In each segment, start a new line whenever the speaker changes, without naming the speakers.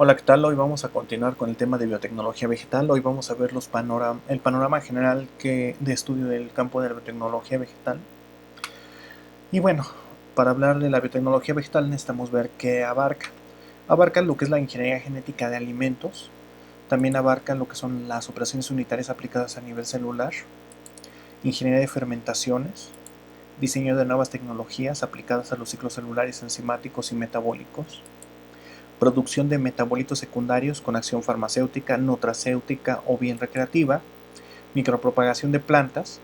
Hola, ¿qué tal? Hoy vamos a continuar con el tema de biotecnología vegetal. Hoy vamos a ver el panorama general de estudio del campo de la biotecnología vegetal. Y bueno, para hablar de la biotecnología vegetal necesitamos ver qué abarca. Abarca lo que es la ingeniería genética de alimentos, también abarca lo que son las operaciones unitarias aplicadas a nivel celular, ingeniería de fermentaciones, diseño de nuevas tecnologías aplicadas a los ciclos celulares enzimáticos y metabólicos, producción de metabolitos secundarios con acción farmacéutica, nutracéutica o bien recreativa, micropropagación de plantas,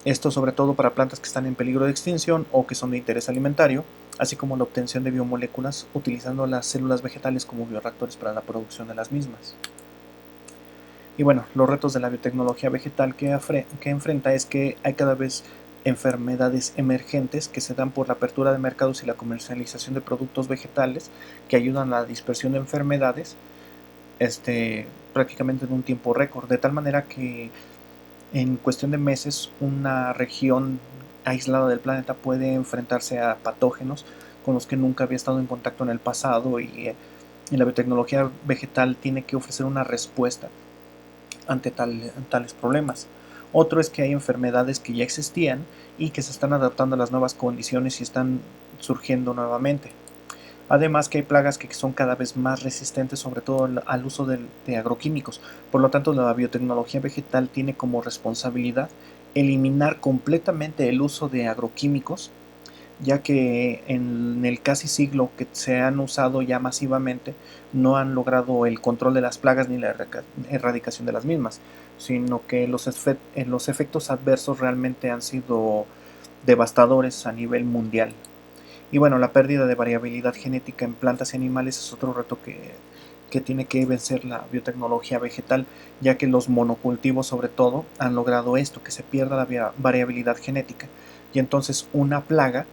esto sobre todo para plantas que están en peligro de extinción o que son de interés alimentario, así como la obtención de biomoléculas utilizando las células vegetales como bioreactores para la producción de las mismas. Y bueno, los retos de la biotecnología vegetal que enfrenta es que hay cada vez enfermedades emergentes que se dan por la apertura de mercados y la comercialización de productos vegetales que ayudan a la dispersión de enfermedades prácticamente en un tiempo récord, de tal manera que en cuestión de meses una región aislada del planeta puede enfrentarse a patógenos con los que nunca había estado en contacto en el pasado y la biotecnología vegetal tiene que ofrecer una respuesta ante tales problemas. Otro es que hay enfermedades que ya existían y que se están adaptando a las nuevas condiciones y están surgiendo nuevamente. Además que hay plagas que son cada vez más resistentes, sobre todo al uso de agroquímicos. Por lo tanto, la biotecnología vegetal tiene como responsabilidad eliminar completamente el uso de agroquímicos, ya que en el casi siglo que se han usado ya masivamente no han logrado el control de las plagas ni la erradicación de las mismas, sino que los efectos adversos realmente han sido devastadores a nivel mundial. Y bueno, la pérdida de variabilidad genética en plantas y animales es otro reto que tiene que vencer la biotecnología vegetal, ya que los monocultivos sobre todo han logrado esto, que se pierda la variabilidad genética. Y entonces una plaga,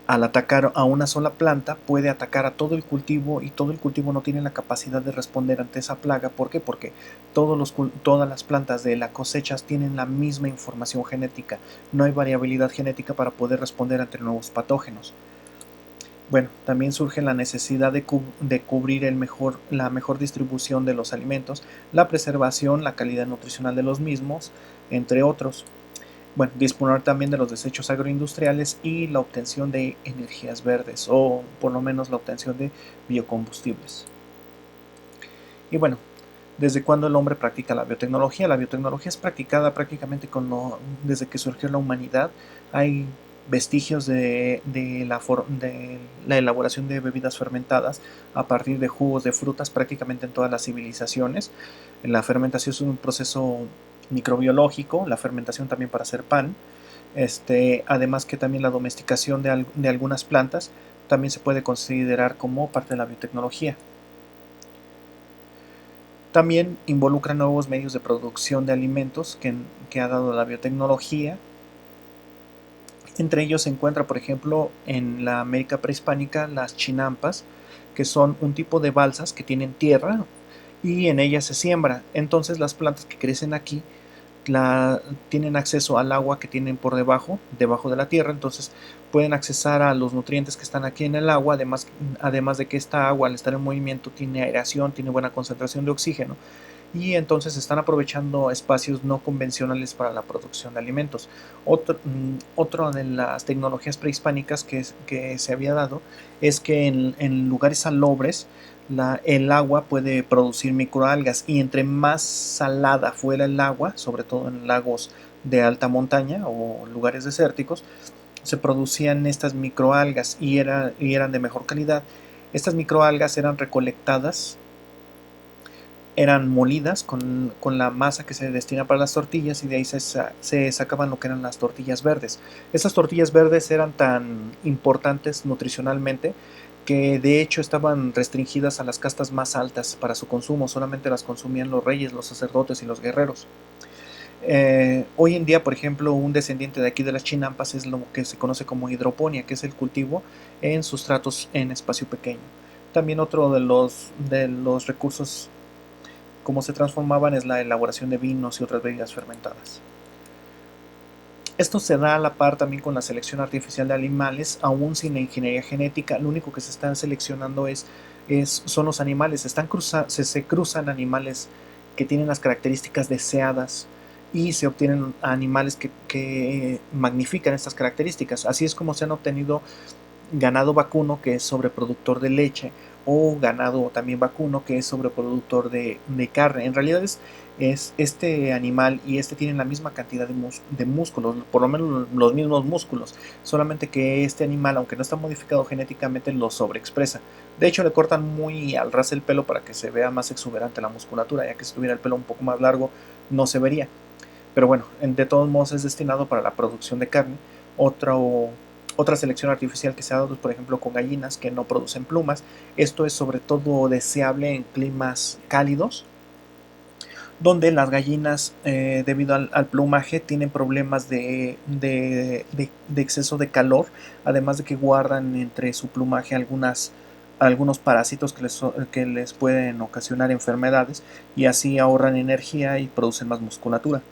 al atacar a una sola planta, puede atacar a todo el cultivo y todo el cultivo no tiene la capacidad de responder ante esa plaga. ¿Por qué? Porque todas las plantas de las cosechas tienen la misma información genética. No hay variabilidad genética para poder responder ante nuevos patógenos. Bueno, también surge la necesidad de cubrir la mejor distribución de los alimentos, la preservación, la calidad nutricional de los mismos, entre otros. Bueno, disponer también de los desechos agroindustriales y la obtención de energías verdes o por lo menos la obtención de biocombustibles. Y bueno, ¿desde cuándo el hombre practica la biotecnología? La biotecnología es practicada prácticamente desde que surgió la humanidad. Hay vestigios de la elaboración de bebidas fermentadas a partir de jugos de frutas prácticamente en todas las civilizaciones. La fermentación es un proceso microbiológico, la fermentación también para hacer pan. Además que también la domesticación de algunas plantas también se puede considerar como parte de la biotecnología. También involucra nuevos medios de producción de alimentos que ha dado la biotecnología. Entre ellos se encuentra, por ejemplo, en la América prehispánica, las chinampas, que son un tipo de balsas que tienen tierra y en ellas se siembra. Entonces las plantas que crecen aquí tienen acceso al agua que tienen por debajo de la tierra, entonces pueden accesar a los nutrientes que están aquí en el agua, además de que esta agua al estar en movimiento tiene aireación, tiene buena concentración de oxígeno y entonces están aprovechando espacios no convencionales para la producción de alimentos. Otra de las tecnologías prehispánicas que se había dado es que en lugares salobres el agua puede producir microalgas y entre más salada fuera el agua, sobre todo en lagos de alta montaña o lugares desérticos, se producían estas microalgas y eran de mejor calidad. Estas microalgas eran recolectadas, eran molidas con la masa que se destina para las tortillas y de ahí se sacaban lo que eran las tortillas verdes. Estas tortillas verdes eran tan importantes nutricionalmente que de hecho estaban restringidas a las castas más altas para su consumo, solamente las consumían los reyes, los sacerdotes y los guerreros. Hoy en día, por ejemplo, un descendiente de aquí de las chinampas es lo que se conoce como hidroponía, que es el cultivo en sustratos en espacio pequeño. También otro de los recursos cómo se transformaban es la elaboración de vinos y otras bebidas fermentadas. Esto se da a la par también con la selección artificial de animales, aún sin la ingeniería genética. Lo único que se está seleccionando es son los animales. Se cruzan animales que tienen las características deseadas y se obtienen animales que magnifican estas características. Así es como se han obtenido ganado vacuno, que es sobreproductor de leche, o ganado también vacuno, que es sobreproductor de carne. En realidad es este animal y este tienen la misma cantidad de músculos, por lo menos los mismos músculos, solamente que este animal, aunque no está modificado genéticamente, lo sobreexpresa. De hecho, le cortan muy al ras el pelo para que se vea más exuberante la musculatura, ya que si tuviera el pelo un poco más largo no se vería. Pero bueno, de todos modos es destinado para la producción de carne. Otra selección artificial que se ha dado, por ejemplo, con gallinas que no producen plumas. Esto es sobre todo deseable en climas cálidos, donde las gallinas, debido al plumaje, tienen problemas de exceso de calor, además de que guardan entre su plumaje algunos parásitos que les pueden ocasionar enfermedades, y así ahorran energía y producen más musculatura.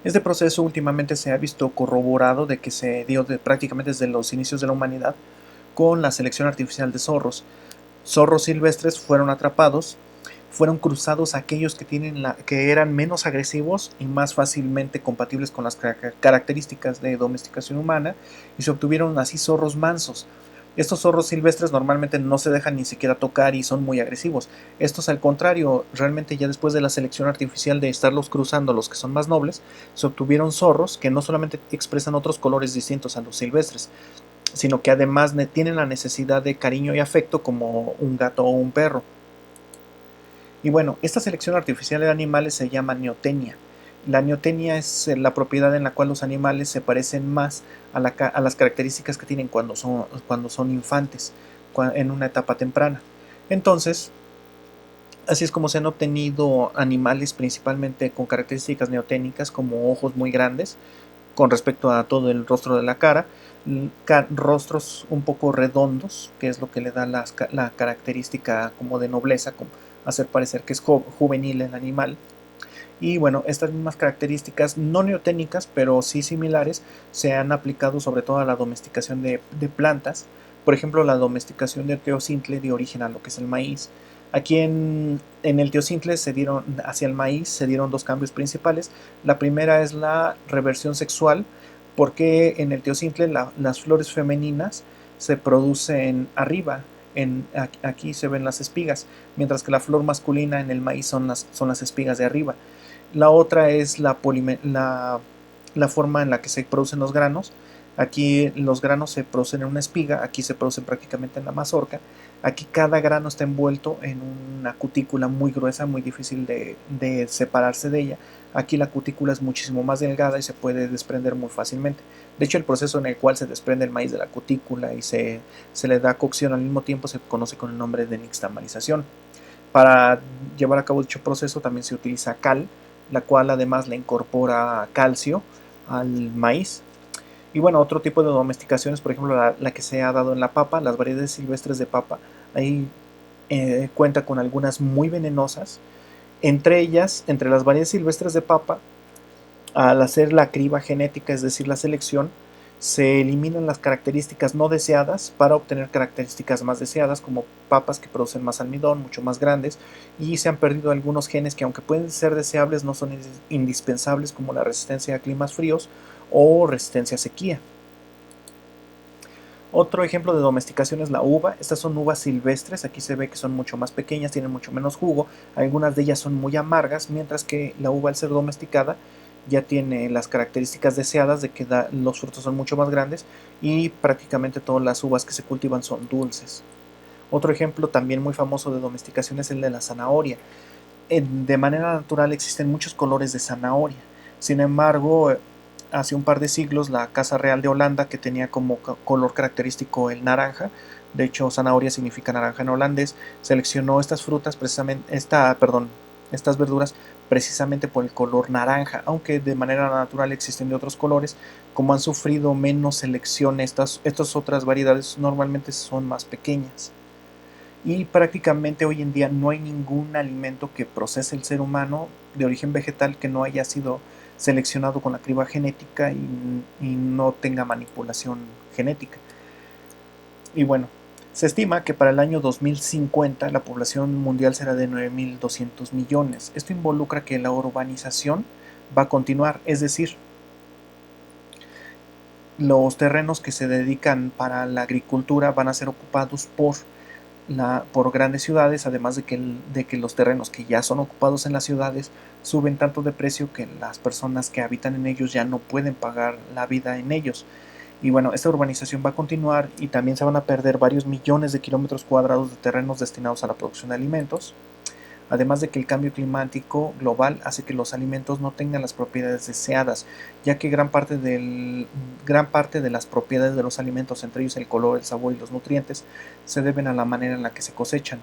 Este proceso últimamente se ha visto corroborado de que se dio prácticamente desde los inicios de la humanidad con la selección artificial de zorros. Zorros silvestres fueron atrapados, fueron cruzados aquellos que eran menos agresivos y más fácilmente compatibles con las características de domesticación humana, y se obtuvieron así zorros mansos. Estos zorros silvestres normalmente no se dejan ni siquiera tocar y son muy agresivos. Estos, al contrario, realmente ya después de la selección artificial de estarlos cruzando los que son más nobles, se obtuvieron zorros que no solamente expresan otros colores distintos a los silvestres, sino que además tienen la necesidad de cariño y afecto como un gato o un perro. Y bueno, esta selección artificial de animales se llama neotenia. La neotenia es la propiedad en la cual los animales se parecen más a las características que tienen cuando son infantes, en una etapa temprana. Entonces, así es como se han obtenido animales principalmente con características neoténicas, como ojos muy grandes con respecto a todo el rostro de la cara, rostros un poco redondos, que es lo que le da la característica como de nobleza, como hacer parecer que es juvenil el animal. Y bueno, estas mismas características no neoténicas, pero sí similares, se han aplicado sobre todo a la domesticación de plantas. Por ejemplo, la domesticación del teocintle dio origen a lo que es el maíz. Aquí en el teocintle hacia el maíz se dieron dos cambios principales. La primera es la reversión sexual, porque en el teocintle las flores femeninas se producen arriba. Aquí se ven las espigas, mientras que la flor masculina en el maíz son las espigas de arriba. La otra es la forma en la que se producen los granos. Aquí los granos se producen en una espiga, aquí se producen prácticamente en la mazorca. Aquí cada grano está envuelto en una cutícula muy gruesa, muy difícil de separarse de ella. Aquí la cutícula es muchísimo más delgada y se puede desprender muy fácilmente. De hecho, el proceso en el cual se desprende el maíz de la cutícula y se le da cocción al mismo tiempo se conoce con el nombre de nixtamalización. Para llevar a cabo dicho proceso también se utiliza cal, la cual además le incorpora calcio al maíz. Y bueno, otro tipo de domesticaciones, por ejemplo, la que se ha dado en la papa, las variedades silvestres de papa, ahí cuenta con algunas muy venenosas. Entre ellas, entre las variedades silvestres de papa, al hacer la criba genética, es decir, la selección, se eliminan las características no deseadas para obtener características más deseadas, como papas que producen más almidón, mucho más grandes, y se han perdido algunos genes que, aunque pueden ser deseables, no son indispensables, como la resistencia a climas fríos o resistencia a sequía. Otro ejemplo de domesticación es la uva. Estas son uvas silvestres, aquí se ve que son mucho más pequeñas, tienen mucho menos jugo, algunas de ellas son muy amargas, mientras que la uva, al ser domesticada, ya tiene las características deseadas de que los frutos son mucho más grandes y prácticamente todas las uvas que se cultivan son dulces. Otro ejemplo también muy famoso de domesticación es el de la zanahoria. De manera natural existen muchos colores de zanahoria. Sin embargo, hace un par de siglos la Casa Real de Holanda, que tenía como color característico el naranja, de hecho zanahoria significa naranja en holandés, seleccionó estas verduras precisamente por el color naranja, aunque de manera natural existen de otros colores. Como han sufrido menos selección, estas otras variedades normalmente son más pequeñas. Y prácticamente hoy en día no hay ningún alimento que procese el ser humano de origen vegetal que no haya sido seleccionado con la criba genética y no tenga manipulación genética. Y bueno, Se estima que para el año 2050 la población mundial será de 9.200 millones. Esto involucra que la urbanización va a continuar, es decir, los terrenos que se dedican para la agricultura van a ser ocupados por grandes ciudades, además de que los terrenos que ya son ocupados en las ciudades suben tanto de precio que las personas que habitan en ellos ya no pueden pagar la vida en ellos. Y bueno, esta urbanización va a continuar y también se van a perder varios millones de kilómetros cuadrados de terrenos destinados a la producción de alimentos. Además de que el cambio climático global hace que los alimentos no tengan las propiedades deseadas, ya que gran parte de las propiedades de los alimentos, entre ellos el color, el sabor y los nutrientes, se deben a la manera en la que se cosechan.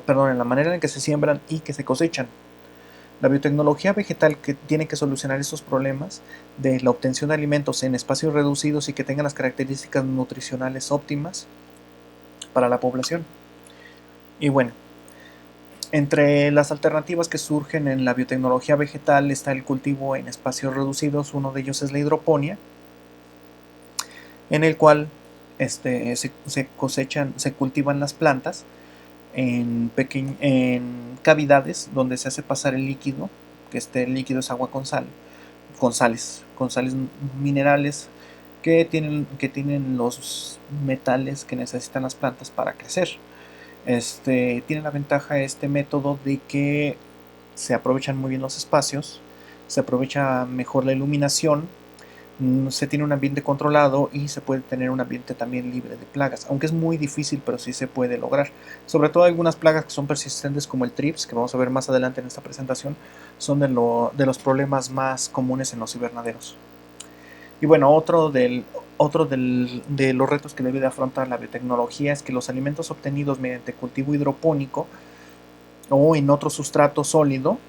En la manera en que se siembran y que se cosechan. La biotecnología vegetal que tiene que solucionar estos problemas de la obtención de alimentos en espacios reducidos y que tengan las características nutricionales óptimas para la población. Y bueno, entre las alternativas que surgen en la biotecnología vegetal está el cultivo en espacios reducidos. Uno de ellos es la hidroponía, en el cual se cultivan las plantas en cavidades donde se hace pasar el líquido, que este líquido es agua con sales minerales que tienen los metales que necesitan las plantas para crecer. Tiene la ventaja este método de que se aprovechan muy bien los espacios, se aprovecha mejor la iluminación, se tiene un ambiente controlado y se puede tener un ambiente también libre de plagas, aunque es muy difícil, pero sí se puede lograr. Sobre todo algunas plagas que son persistentes como el trips, que vamos a ver más adelante en esta presentación, son de los problemas más comunes en los invernaderos. Y bueno, de los retos que debe de afrontar la biotecnología es que los alimentos obtenidos mediante cultivo hidropónico o en otro sustrato sólido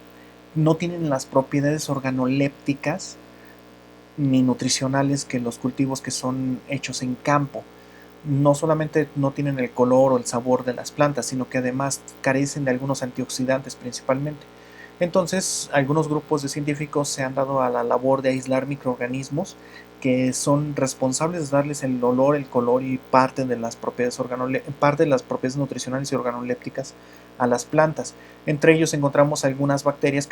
no tienen las propiedades organolépticas ni nutricionales que los cultivos que son hechos en campo. No solamente no tienen el color o el sabor de las plantas, sino que además carecen de algunos antioxidantes principalmente. Entonces, algunos grupos de científicos se han dado a la labor de aislar microorganismos que son responsables de darles el olor, el color y parte de las propiedades nutricionales y organolépticas a las plantas. Entre ellos encontramos algunas bacterias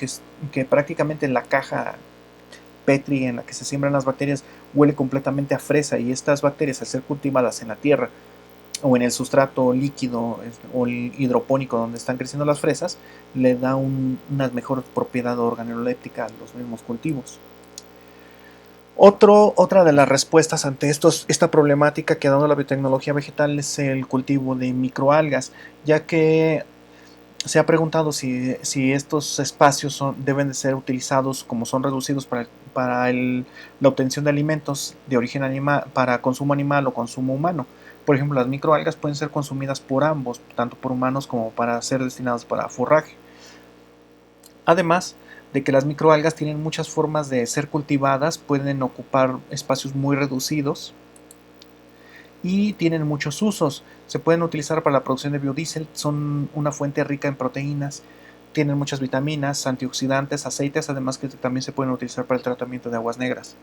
que prácticamente en la caja Petri en la que se siembran las bacterias huele completamente a fresa, y estas bacterias, al ser cultivadas en la tierra o en el sustrato líquido o hidropónico donde están creciendo las fresas, le da una mejor propiedad organoléptica a los mismos cultivos. Otra de las respuestas ante esta problemática que ha dado la biotecnología vegetal es el cultivo de microalgas, ya que se ha preguntado si estos espacios deben de ser utilizados como son reducidos la obtención de alimentos de origen animal, para consumo animal o consumo humano. Por ejemplo, las microalgas pueden ser consumidas por ambos, tanto por humanos como para ser destinadas para forraje. Además de que las microalgas tienen muchas formas de ser cultivadas, pueden ocupar espacios muy reducidos y tienen muchos usos. Se pueden utilizar para la producción de biodiesel, son una fuente rica en proteínas, tienen muchas vitaminas, antioxidantes, aceites, además que también se pueden utilizar para el tratamiento de aguas negras.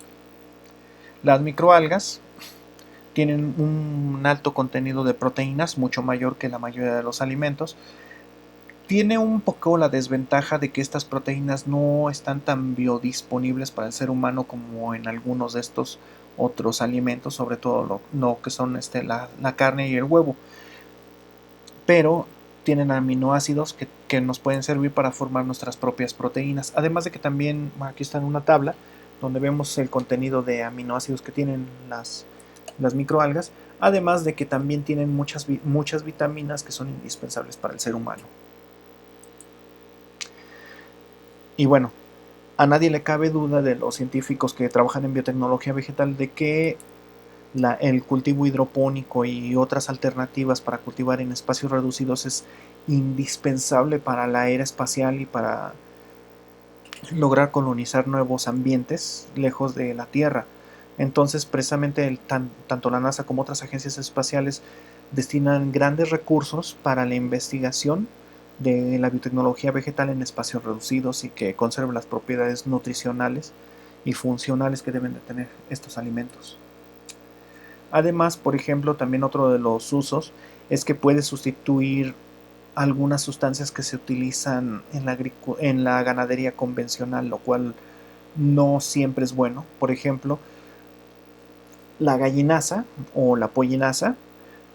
Las microalgas tienen un alto contenido de proteínas, mucho mayor que la mayoría de los alimentos. Tiene un poco la desventaja de que estas proteínas no están tan biodisponibles para el ser humano como en algunos de estos otros alimentos, sobre todo lo que son la carne y el huevo, pero tienen aminoácidos que nos pueden servir para formar nuestras propias proteínas, además de que también aquí está en una tabla donde vemos el contenido de aminoácidos que tienen las microalgas, además de que también tienen muchas vitaminas que son indispensables para el ser humano. Y bueno, a nadie le cabe duda de los científicos que trabajan en biotecnología vegetal de que el cultivo hidropónico y otras alternativas para cultivar en espacios reducidos es indispensable para la era espacial y para lograr colonizar nuevos ambientes lejos de la Tierra. Entonces, precisamente tanto la NASA como otras agencias espaciales destinan grandes recursos para la investigación de la biotecnología vegetal en espacios reducidos y que conserve las propiedades nutricionales y funcionales que deben de tener estos alimentos. Además, por ejemplo, también otro de los usos es que puede sustituir algunas sustancias que se utilizan en la ganadería convencional, lo cual no siempre es bueno. Por ejemplo, la gallinaza o la pollinaza,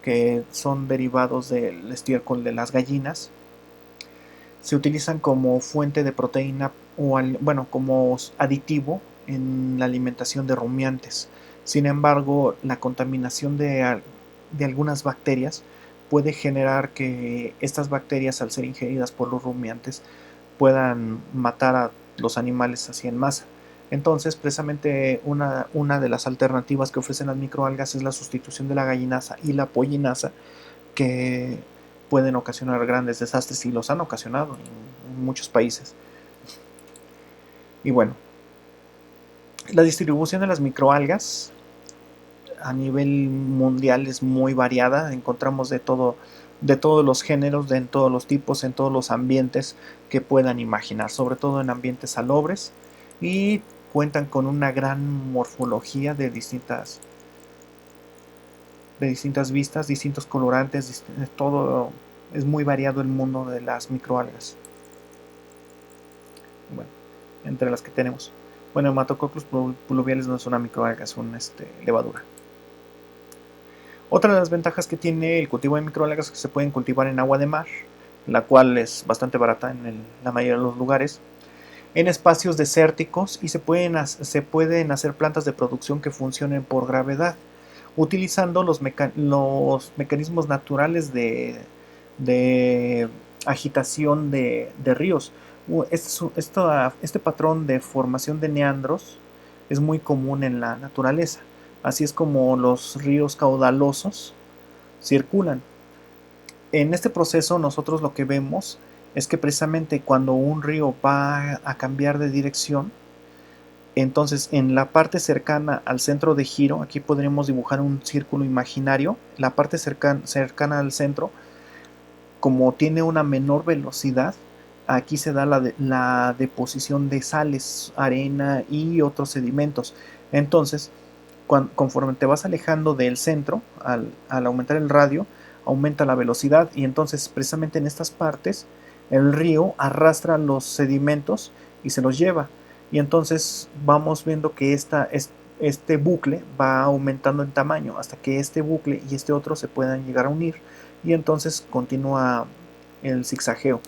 que son derivados del estiércol de las gallinas, se utilizan como fuente de proteína o bueno, como aditivo en la alimentación de rumiantes. Sin embargo, la contaminación de algunas bacterias puede generar que estas bacterias, al ser ingeridas por los rumiantes, puedan matar a los animales así en masa. Entonces, precisamente una de las alternativas que ofrecen las microalgas es la sustitución de la gallinaza y la pollinaza, que pueden ocasionar grandes desastres y los han ocasionado en muchos países. Y bueno, la distribución de las microalgas a nivel mundial es muy variada. Encontramos de todos los géneros, en todos los tipos, en todos los ambientes que puedan imaginar, sobre todo en ambientes salobres, y cuentan con una gran morfología de distintas vistas, distintos colorantes, todo es muy variado el mundo de las microalgas. Bueno, entre las que tenemos. Bueno, Hematococcus pluvialis no es una microalga, es una levadura. Otra de las ventajas que tiene el cultivo de microalgas es que se pueden cultivar en agua de mar, la cual es bastante barata en la mayoría de los lugares, en espacios desérticos, y se pueden hacer plantas de producción que funcionen por gravedad, utilizando los mecanismos naturales de agitación de ríos. Este patrón de formación de meandros es muy común en la naturaleza. Así es como los ríos caudalosos circulan. En este proceso nosotros lo que vemos es que precisamente cuando un río va a cambiar de dirección, entonces en la parte cercana al centro de giro, aquí podríamos dibujar un círculo imaginario, la parte cercana al centro, como tiene una menor velocidad, aquí se da la deposición de sales, arena y otros sedimentos. Entonces, conforme te vas alejando del centro, al aumentar el radio, aumenta la velocidad, y entonces precisamente en estas partes el río arrastra los sedimentos y se los lleva. Y entonces vamos viendo que este bucle va aumentando en tamaño hasta que este bucle y este otro se puedan llegar a unir, y entonces continúa el zigzagueo.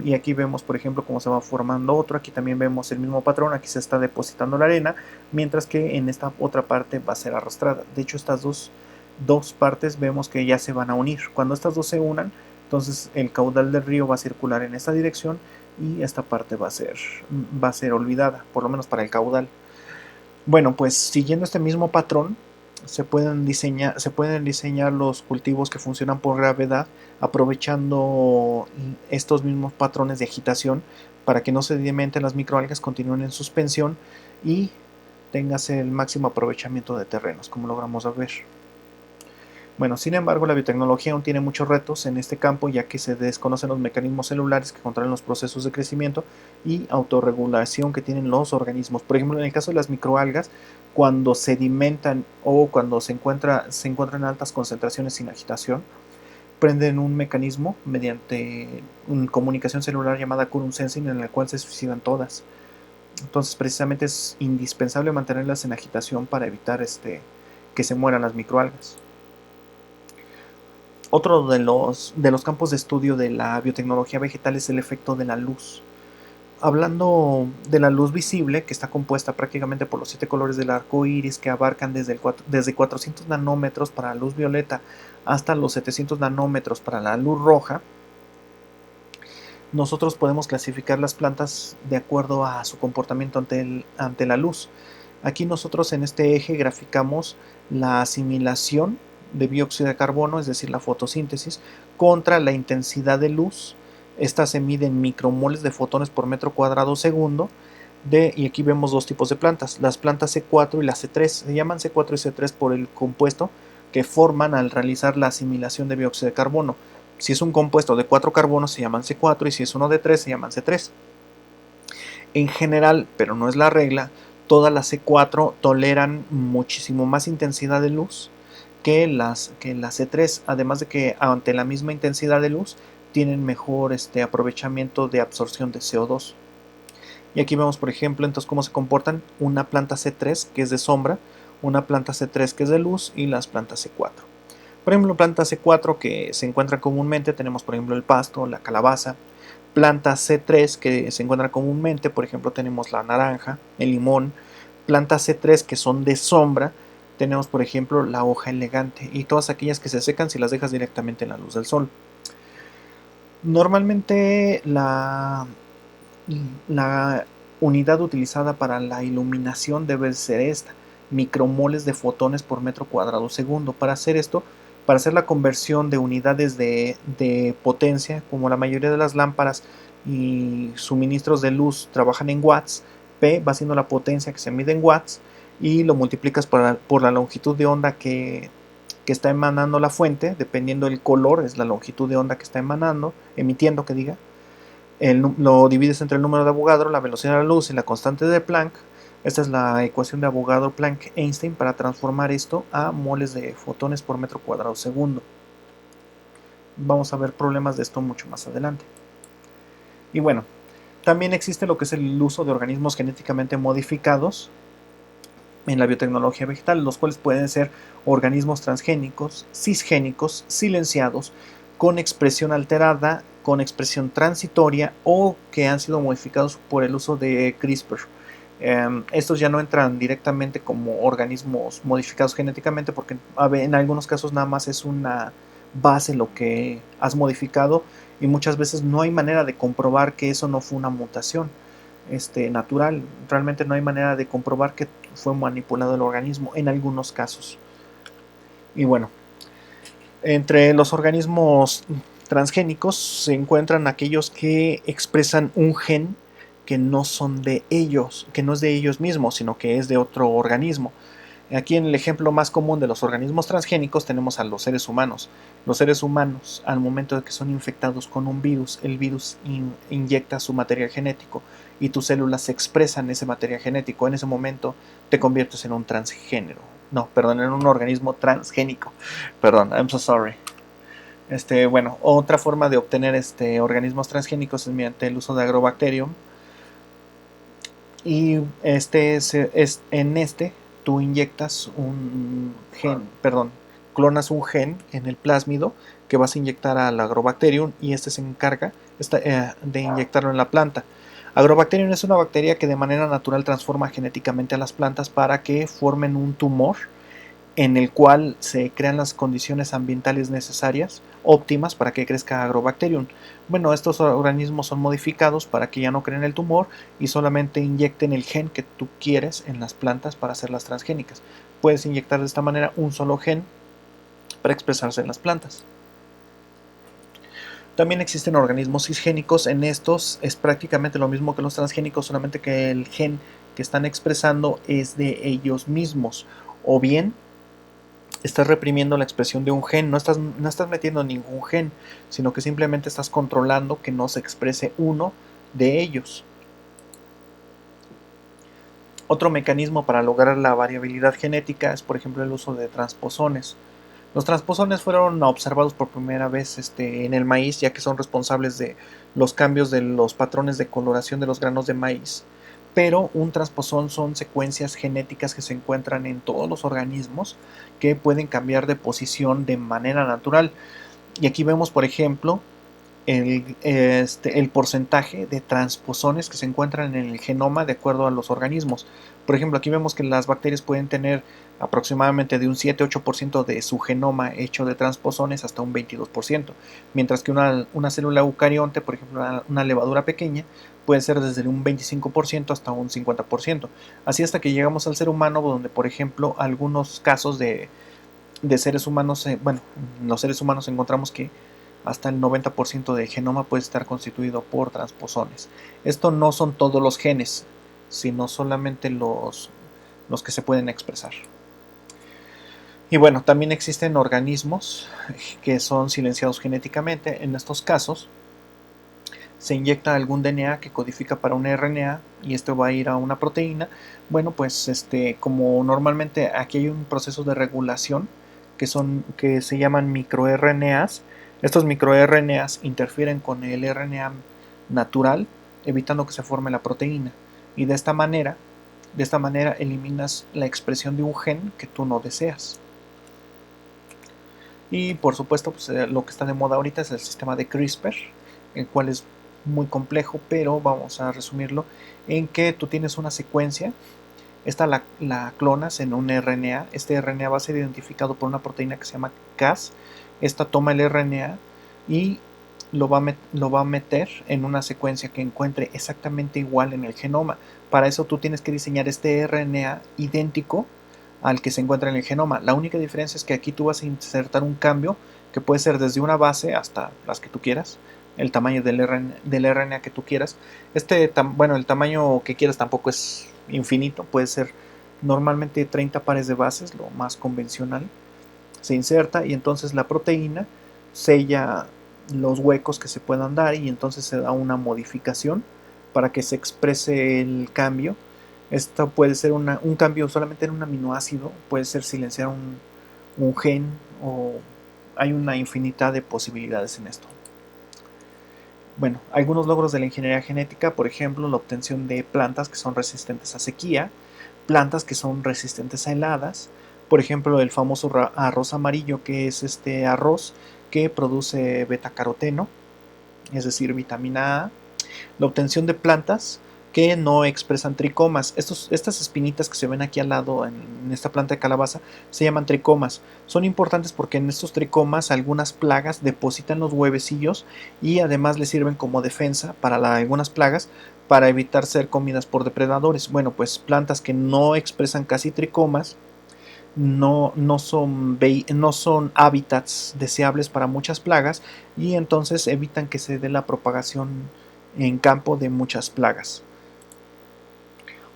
Y aquí vemos, por ejemplo, cómo se va formando otro. Aquí también vemos el mismo patrón. Aquí se está depositando la arena, mientras que en esta otra parte va a ser arrastrada. De hecho, estas dos partes vemos que ya se van a unir. Cuando estas dos se unan, entonces el caudal del río va a circular en esta dirección, y esta parte va a ser olvidada, por lo menos para el caudal. Bueno, pues siguiendo este mismo patrón, se pueden diseñar los cultivos que funcionan por gravedad, aprovechando estos mismos patrones de agitación para que no sedimenten las microalgas, continúen en suspensión y tengas el máximo aprovechamiento de terrenos, como logramos ver. Bueno, sin embargo, la biotecnología aún tiene muchos retos en este campo, ya que se desconocen los mecanismos celulares que controlan los procesos de crecimiento y autorregulación que tienen los organismos. Por ejemplo, en el caso de las microalgas, cuando sedimentan o cuando se encuentran en altas concentraciones sin agitación, prenden un mecanismo mediante una comunicación celular llamada quorum sensing, en la cual se suicidan todas. Entonces, precisamente es indispensable mantenerlas en agitación para evitar que se mueran las microalgas. Otro de los campos de estudio de la biotecnología vegetal es el efecto de la luz. Hablando de la luz visible, que está compuesta prácticamente por los 7 colores del arco iris, que abarcan desde 400 nanómetros para la luz violeta hasta los 700 nanómetros para la luz roja, nosotros podemos clasificar las plantas de acuerdo a su comportamiento ante la luz. Aquí nosotros en este eje graficamos la asimilación de dióxido de carbono, es decir, la fotosíntesis, contra la intensidad de luz. Esta se mide en micromoles de fotones por metro cuadrado segundo. Y aquí vemos dos tipos de plantas, las plantas C4 y las C3. Se llaman C4 y C3 por el compuesto que forman al realizar la asimilación de dióxido de carbono. Si es un compuesto de 4 carbonos se llaman C4, y si es uno de 3 se llaman C3. En general, pero no es la regla, todas las C4 toleran muchísimo más intensidad de luz, que las C3, además de que ante la misma intensidad de luz tienen mejor aprovechamiento de absorción de CO2. Y aquí vemos, por ejemplo, entonces cómo se comportan una planta C3 que es de sombra, una planta C3 que es de luz y las plantas C4. Por ejemplo, plantas C4 que se encuentran comúnmente tenemos, por ejemplo, el pasto, la calabaza. Plantas C3 que se encuentran comúnmente, por ejemplo, tenemos la naranja, el limón. Plantas C3 que son de sombra, tenemos, por ejemplo, la hoja elegante y todas aquellas que se secan si las dejas directamente en la luz del sol. Normalmente la unidad utilizada para la iluminación debe ser esta, micromoles de fotones por metro cuadrado segundo. Para hacer esto, para hacer la conversión de unidades de potencia, como la mayoría de las lámparas y suministros de luz trabajan en watts, P va siendo la potencia que se mide en watts y lo multiplicas por la longitud de onda que está emanando la fuente, dependiendo del color, es la longitud de onda que está emitiendo, que diga. Lo divides entre el número de Avogadro, la velocidad de la luz y la constante de Planck. Esta es la ecuación de Avogadro-Planck-Einstein para transformar esto a moles de fotones por metro cuadrado segundo. Vamos a ver problemas de esto mucho más adelante. Y bueno, también existe lo que es el uso de organismos genéticamente modificados en la biotecnología vegetal, los cuales pueden ser organismos transgénicos, cisgénicos, silenciados, con expresión alterada, con expresión transitoria o que han sido modificados por el uso de CRISPR. Estos ya no entran directamente como organismos modificados genéticamente porque en algunos casos nada más es una base lo que has modificado y muchas veces no hay manera de comprobar que eso no fue una mutación natural. Realmente no hay manera de comprobar que fue manipulado el organismo en algunos casos. Y bueno, entre los organismos transgénicos se encuentran aquellos que expresan un gen que no son de ellos, que no es de ellos mismos, sino que es de otro organismo. Aquí en el ejemplo más común de los organismos transgénicos tenemos a los seres humanos. Los seres humanos, al momento de que son infectados con un virus, el virus inyecta su material genético y tus células se expresan ese material genético. En ese momento te conviertes en un transgénero. No, perdón, en un organismo transgénico. Perdón, I'm so sorry. Bueno, otra forma de obtener organismos transgénicos es mediante el uso de Agrobacterium. Y tú inyectas un gen, perdón, clonas un gen en el plásmido que vas a inyectar al Agrobacterium y se encarga de inyectarlo en la planta. Agrobacterium es una bacteria que de manera natural transforma genéticamente a las plantas para que formen un tumor en el cual se crean las condiciones ambientales necesarias, óptimas para que crezca Agrobacterium. Bueno, estos organismos son modificados para que ya no creen el tumor y solamente inyecten el gen que tú quieres en las plantas para hacerlas transgénicas. Puedes inyectar de esta manera un solo gen para expresarse en las plantas. También existen organismos cisgénicos. En estos es prácticamente lo mismo que los transgénicos, solamente que el gen que están expresando es de ellos mismos. O bien estás reprimiendo la expresión de un gen, no estás metiendo ningún gen, sino que simplemente estás controlando que no se exprese uno de ellos. Otro mecanismo para lograr la variabilidad genética es, por ejemplo, el uso de transposones. Los transposones fueron observados por primera vez en el maíz, ya que son responsables de los cambios de los patrones de coloración de los granos de maíz. Pero un transposón son secuencias genéticas que se encuentran en todos los organismos que pueden cambiar de posición de manera natural. Y aquí vemos, por ejemplo, el porcentaje de transposones que se encuentran en el genoma de acuerdo a los organismos. Por ejemplo, aquí vemos que las bacterias pueden tener aproximadamente de un 7-8% de su genoma hecho de transposones hasta un 22%, mientras que una célula eucarionte, por ejemplo una levadura pequeña, puede ser desde un 25% hasta un 50%. Así hasta que llegamos al ser humano, donde por ejemplo algunos casos de seres humanos, en los seres humanos encontramos que hasta el 90% del genoma puede estar constituido por transposones. Esto no son todos los genes, sino solamente los que se pueden expresar. Y bueno, también existen organismos que son silenciados genéticamente. En estos casos se inyecta algún DNA que codifica para un RNA y esto va a ir a una proteína. Bueno, pues como normalmente aquí hay un proceso de regulación que se llaman microRNAs. Estos microRNAs interfieren con el RNA natural, evitando que se forme la proteína. Y de esta manera eliminas la expresión de un gen que tú no deseas. Y por supuesto, pues, lo que está de moda ahorita es el sistema de CRISPR, el cual es muy complejo, pero vamos a resumirlo en que tú tienes una secuencia. Esta la clonas en un RNA. Este RNA va a ser identificado por una proteína que se llama Cas. Esta toma el RNA y lo va a meter en una secuencia que encuentre exactamente igual en el genoma. Para eso tú tienes que diseñar este RNA idéntico al que se encuentra en el genoma. La única diferencia es que aquí tú vas a insertar un cambio que puede ser desde una base hasta las que tú quieras, el tamaño del RNA que tú quieras. Bueno, el tamaño que quieras tampoco es infinito, puede ser normalmente 30 pares de bases, lo más convencional. Se inserta y entonces la proteína sella los huecos que se puedan dar y entonces se da una modificación para que se exprese el cambio. Esto puede ser un cambio solamente en un aminoácido, puede ser silenciar un gen, o hay una infinidad de posibilidades en esto. Bueno, algunos logros de la ingeniería genética, por ejemplo, la obtención de plantas que son resistentes a sequía, plantas que son resistentes a heladas, por ejemplo, el famoso arroz amarillo, que es este arroz que produce betacaroteno, es decir, vitamina A, la obtención de plantas que no expresan tricomas. Estas espinitas que se ven aquí al lado en esta planta de calabaza se llaman tricomas. Son importantes porque en estos tricomas algunas plagas depositan los huevecillos y además les sirven como defensa para algunas plagas para evitar ser comidas por depredadores. Bueno, pues plantas que no expresan casi tricomas no son hábitats deseables para muchas plagas y entonces evitan que se dé la propagación en campo de muchas plagas.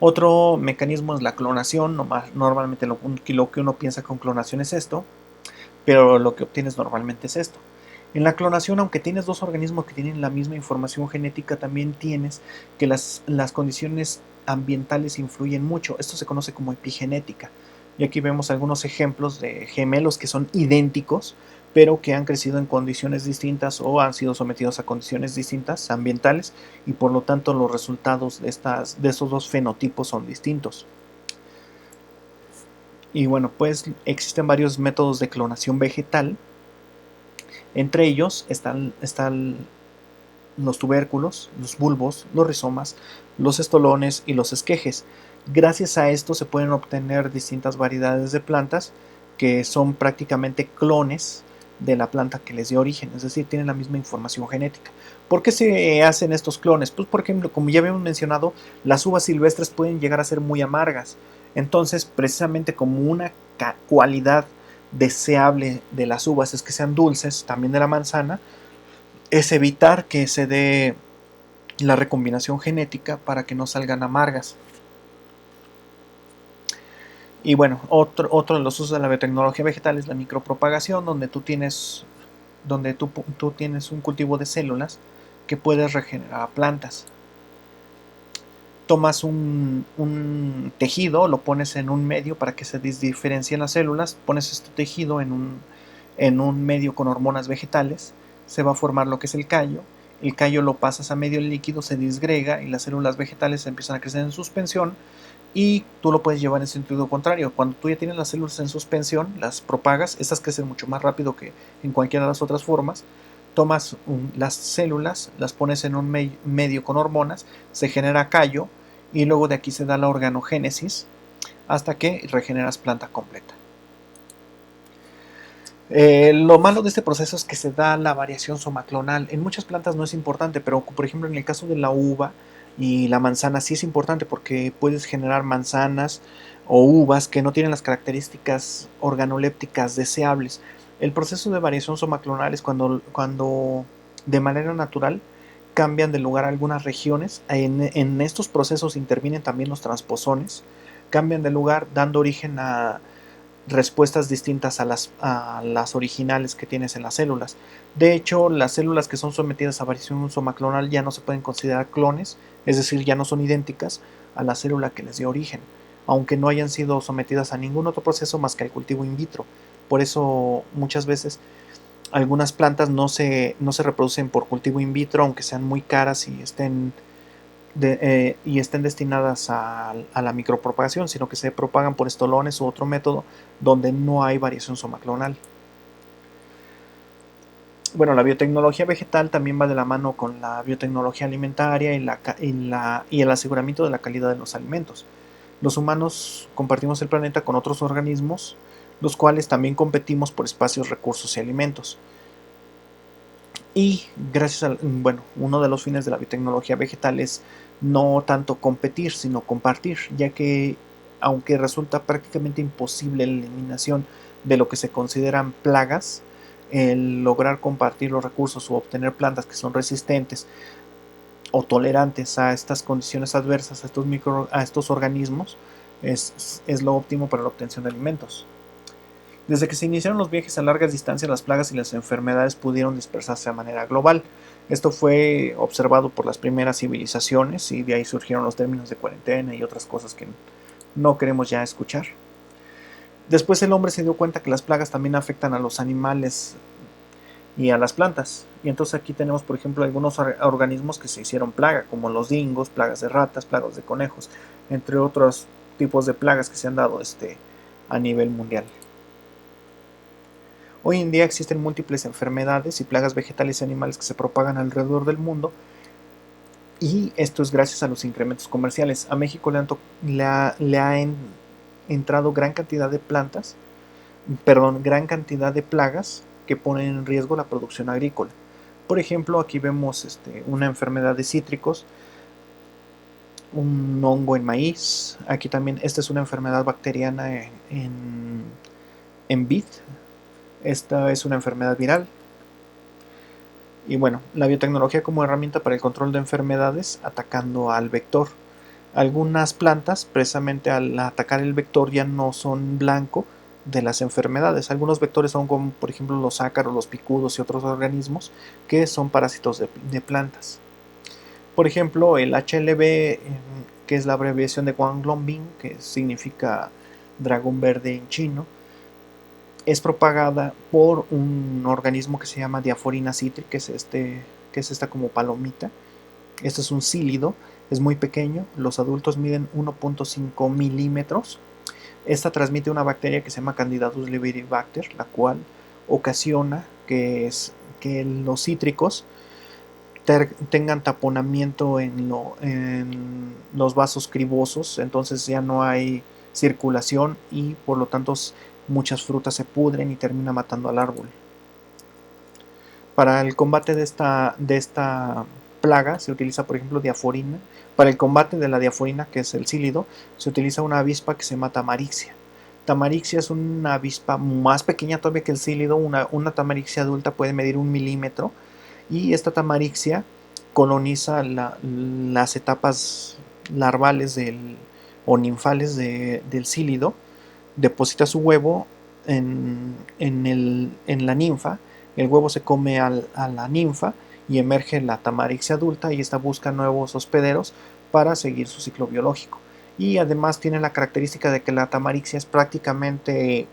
Otro mecanismo es la clonación. Normalmente lo que uno piensa con clonación es esto, pero lo que obtienes normalmente es esto. En la clonación, aunque tienes dos organismos que tienen la misma información genética, también tienes que las condiciones ambientales influyen mucho. Esto se conoce como epigenética. Y aquí vemos algunos ejemplos de gemelos que son idénticos, pero que han crecido en condiciones distintas o han sido sometidos a condiciones distintas ambientales y por lo tanto los resultados de estos dos fenotipos son distintos. Y bueno, pues existen varios métodos de clonación vegetal. Entre ellos están los tubérculos, los bulbos, los rizomas, los estolones y los esquejes. Gracias a esto se pueden obtener distintas variedades de plantas que son prácticamente clones de la planta que les dio origen, es decir, tienen la misma información genética. ¿Por qué se hacen estos clones? Pues por ejemplo, como ya habíamos mencionado, las uvas silvestres pueden llegar a ser muy amargas. Entonces, precisamente como una cualidad deseable de las uvas es que sean dulces, también de la manzana, es evitar que se dé la recombinación genética para que no salgan amargas. Y bueno, otro de los usos de la biotecnología vegetal es la micropropagación, donde tú tienes un cultivo de células que puedes regenerar plantas. Tomas un tejido, lo pones en un medio para que se diferencien las células, pones este tejido en un medio con hormonas vegetales, se va a formar lo que es el callo lo pasas a medio líquido, se disgrega y las células vegetales empiezan a crecer en suspensión y tú lo puedes llevar en sentido contrario. Cuando tú ya tienes las células en suspensión, las propagas, estas crecen mucho más rápido que en cualquiera de las otras formas. Tomas las células, las pones en un medio con hormonas, se genera callo y luego de aquí se da la organogénesis hasta que regeneras planta completa. Lo malo de este proceso es que se da la variación somaclonal. En muchas plantas no es importante, pero por ejemplo en el caso de la uva y la manzana sí es importante porque puedes generar manzanas o uvas que no tienen las características organolépticas deseables. El proceso de variación somaclonal es cuando de manera natural cambian de lugar algunas regiones. En estos procesos intervienen también los transposones, cambian de lugar dando origen a respuestas distintas a las originales que tienes en las células. De hecho, las células que son sometidas a variación somaclonal ya no se pueden considerar clones, es decir, ya no son idénticas a la célula que les dio origen, aunque no hayan sido sometidas a ningún otro proceso más que al cultivo in vitro. Por eso muchas veces algunas plantas no se reproducen por cultivo in vitro, aunque sean muy caras y estén destinadas a la micropropagación, sino que se propagan por estolones u otro método donde no hay variación somaclonal. Bueno, la biotecnología vegetal también va de la mano con la biotecnología alimentaria y el aseguramiento de la calidad de los alimentos. Los humanos compartimos el planeta con otros organismos, los cuales también competimos por espacios, recursos y alimentos. Y gracias a, bueno, uno de los fines de la biotecnología vegetal es no tanto competir, sino compartir, ya que aunque resulta prácticamente imposible la eliminación de lo que se consideran plagas, el lograr compartir los recursos o obtener plantas que son resistentes o tolerantes a estas condiciones adversas, a estos organismos, es lo óptimo para la obtención de alimentos. Desde que se iniciaron los viajes a largas distancias, las plagas y las enfermedades pudieron dispersarse de manera global. Esto fue observado por las primeras civilizaciones y de ahí surgieron los términos de cuarentena y otras cosas que no queremos ya escuchar. Después el hombre se dio cuenta que las plagas también afectan a los animales y a las plantas. Y entonces aquí tenemos, por ejemplo, algunos organismos que se hicieron plaga, como los dingos, plagas de ratas, plagas de conejos, entre otros tipos de plagas que se han dado a nivel mundial. Hoy en día existen múltiples enfermedades y plagas vegetales y animales que se propagan alrededor del mundo, y esto es gracias a los incrementos comerciales. A México le ha entrado gran cantidad de gran cantidad de plagas que ponen en riesgo la producción agrícola. Por ejemplo, aquí vemos una enfermedad de cítricos, un hongo en maíz. Aquí también, esta es una enfermedad bacteriana en vid. Esta es una enfermedad viral. Y bueno, la biotecnología como herramienta para el control de enfermedades atacando al vector. Algunas plantas, precisamente al atacar el vector, ya no son blanco de las enfermedades. Algunos vectores son como por ejemplo los ácaros, los picudos y otros organismos que son parásitos de plantas. Por ejemplo, el HLB, que es la abreviación de Guanglongbing, que significa dragón verde en chino, es propagada por un organismo que se llama Diaphorina citri, que es esta como palomita. Este es un cílido, es muy pequeño, los adultos miden 1.5 milímetros. Esta transmite una bacteria que se llama Candidus liberibacter, la cual ocasiona que los cítricos tengan taponamiento en los vasos cribosos, entonces ya no hay circulación y por lo tanto muchas frutas se pudren y termina matando al árbol. Para el combate de esta plaga se utiliza, por ejemplo, diaforina. Para el combate de la diaforina, que es el cílido, se utiliza una avispa que se llama tamarixia. Tamarixia es una avispa más pequeña todavía que el cílido. Una tamarixia adulta puede medir 1 milímetro, y esta tamarixia coloniza las etapas larvales o ninfales del cílido, deposita su huevo en la ninfa. El huevo se come a la ninfa y emerge la tamarixia adulta, y esta busca nuevos hospederos para seguir su ciclo biológico. Y además tiene la característica de que la tamarixia es prácticamente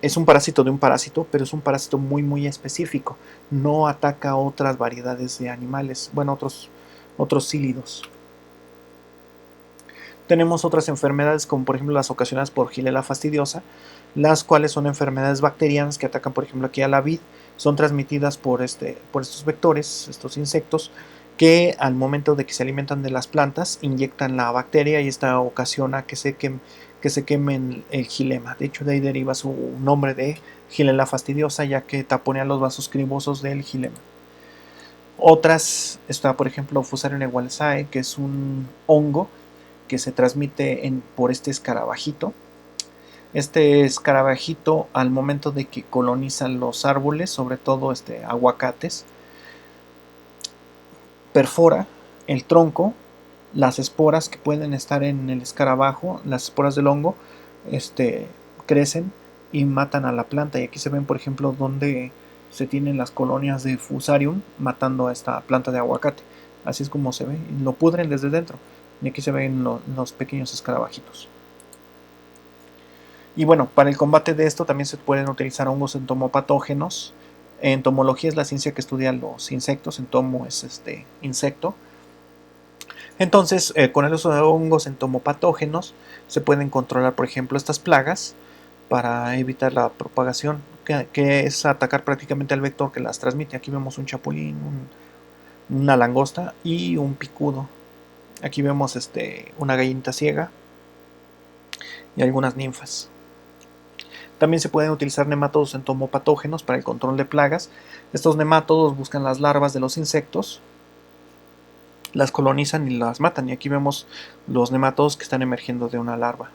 es un parásito de un parásito, pero es un parásito muy muy específico. No ataca a otras variedades de animales, bueno, otros cílidos. Tenemos otras enfermedades como por ejemplo las ocasionadas por Xylella fastidiosa, las cuales son enfermedades bacterianas que atacan por ejemplo aquí a la vid. Son transmitidas por estos vectores, estos insectos, que al momento de que se alimentan de las plantas inyectan la bacteria, y esta ocasiona que se quemen el xilema. De hecho, de ahí deriva su nombre de Xylella fastidiosa, ya que taponea los vasos cribosos del xilema. Otras está por ejemplo Fusarium egualsae, que es un hongo que se transmite por este escarabajito. Este escarabajito, al momento de que colonizan los árboles, sobre todo aguacates, perfora el tronco. Las esporas que pueden estar en el escarabajo, las esporas del hongo, crecen y matan a la planta. Y aquí se ven, por ejemplo, donde se tienen las colonias de Fusarium matando a esta planta de aguacate. Así es como se ve, lo pudren desde dentro. Y aquí se ven los pequeños escarabajitos. Y bueno, para el combate de esto también se pueden utilizar hongos entomopatógenos. Entomología es la ciencia que estudia los insectos, entomo es insecto. Entonces, con el uso de hongos entomopatógenos se pueden controlar, por ejemplo, estas plagas para evitar la propagación, que es atacar prácticamente al vector que las transmite. Aquí vemos un chapulín, una langosta y un picudo. Aquí vemos una gallinita ciega y algunas ninfas. También se pueden utilizar nematodos entomopatógenos para el control de plagas. Estos nematodos buscan las larvas de los insectos, las colonizan y las matan. Y aquí vemos los nematodos que están emergiendo de una larva.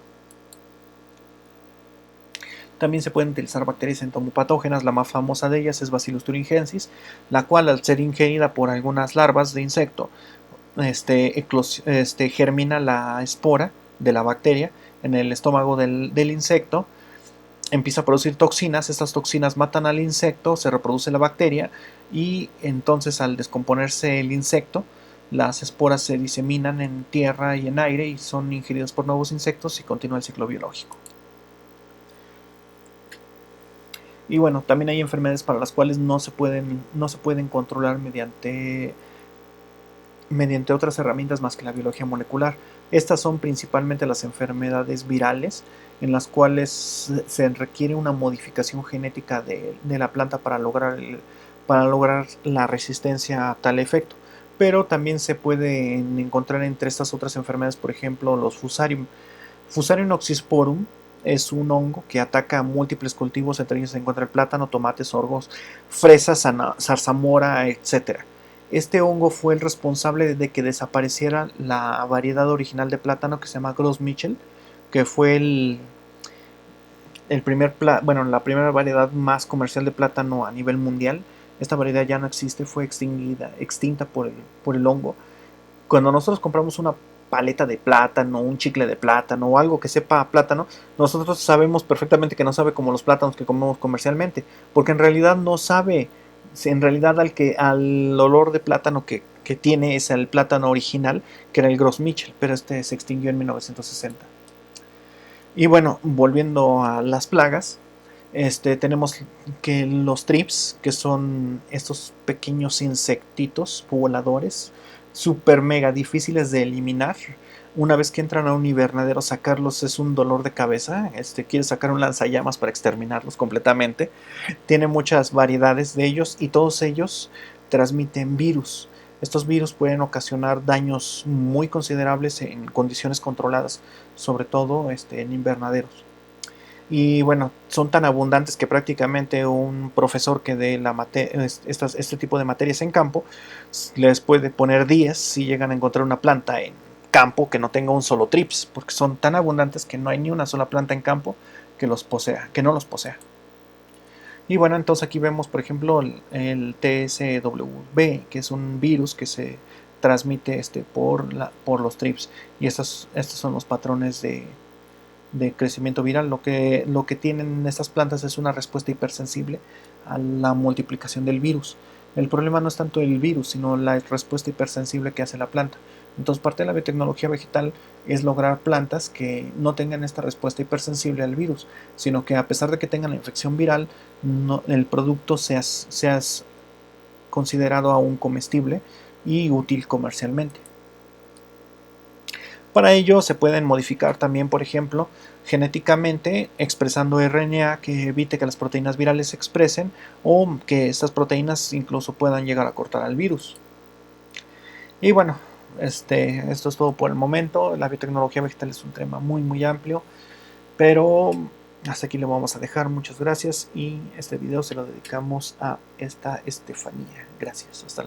También se pueden utilizar bacterias entomopatógenas. La más famosa de ellas es Bacillus thuringiensis, la cual, al ser ingerida por algunas larvas de insecto, germina la espora de la bacteria en el estómago del insecto, empieza a producir toxinas. Estas toxinas matan al insecto, se reproduce la bacteria y entonces, al descomponerse el insecto, las esporas se diseminan en tierra y en aire y son ingeridas por nuevos insectos y continúa el ciclo biológico. Y bueno, también hay enfermedades para las cuales no se pueden controlar mediante otras herramientas más que la biología molecular. Estas son principalmente las enfermedades virales, en las cuales se requiere una modificación genética de la planta para lograr la resistencia a tal efecto. Pero también se pueden encontrar entre estas otras enfermedades, por ejemplo, los Fusarium. Fusarium oxysporum es un hongo que ataca a múltiples cultivos, entre ellos se encuentra el plátano, tomates, sorgos, fresas, zarzamora, etc. Este hongo fue el responsable de que desapareciera la variedad original de plátano que se llama Gros Michel, que fue la primera variedad más comercial de plátano a nivel mundial. Esta variedad ya no existe, fue extinta por el hongo. Cuando nosotros compramos una paleta de plátano, un chicle de plátano o algo que sepa a plátano, nosotros sabemos perfectamente que no sabe como los plátanos que comemos comercialmente, porque en realidad no sabe. En realidad, al olor de plátano que tiene es el plátano original, que era el Gros Michel, pero este se extinguió en 1960. Y bueno, volviendo a las plagas, tenemos que los trips, que son estos pequeños insectitos voladores, super mega difíciles de eliminar. Una vez que entran a un invernadero, sacarlos es un dolor de cabeza. Quieres sacar un lanzallamas para exterminarlos completamente. Tiene muchas variedades de ellos y todos ellos transmiten virus. Estos virus pueden ocasionar daños muy considerables en condiciones controladas, sobre todo en invernaderos. Y bueno, son tan abundantes que prácticamente un profesor que dé este tipo de materias en campo les puede poner 10 si llegan a encontrar una planta en campo que no tenga un solo trips, porque son tan abundantes que no hay ni una sola planta en campo que no los posea. Y bueno, entonces aquí vemos, por ejemplo, el TSWB, que es un virus que se transmite por los trips. Y estos son los patrones de crecimiento viral. Lo que tienen estas plantas es una respuesta hipersensible a la multiplicación del virus. El problema no es tanto el virus, sino la respuesta hipersensible que hace la planta. Entonces, parte de la biotecnología vegetal es lograr plantas que no tengan esta respuesta hipersensible al virus, sino que, a pesar de que tengan la infección viral, el producto sea considerado aún comestible y útil comercialmente. Para ello se pueden modificar también, por ejemplo, genéticamente, expresando RNA que evite que las proteínas virales se expresen, o que estas proteínas incluso puedan llegar a cortar al virus. Y bueno, esto es todo por el momento. La biotecnología vegetal es un tema muy muy amplio, pero hasta aquí lo vamos a dejar. Muchas gracias, y este video se lo dedicamos a esta Estefanía. Gracias, hasta luego.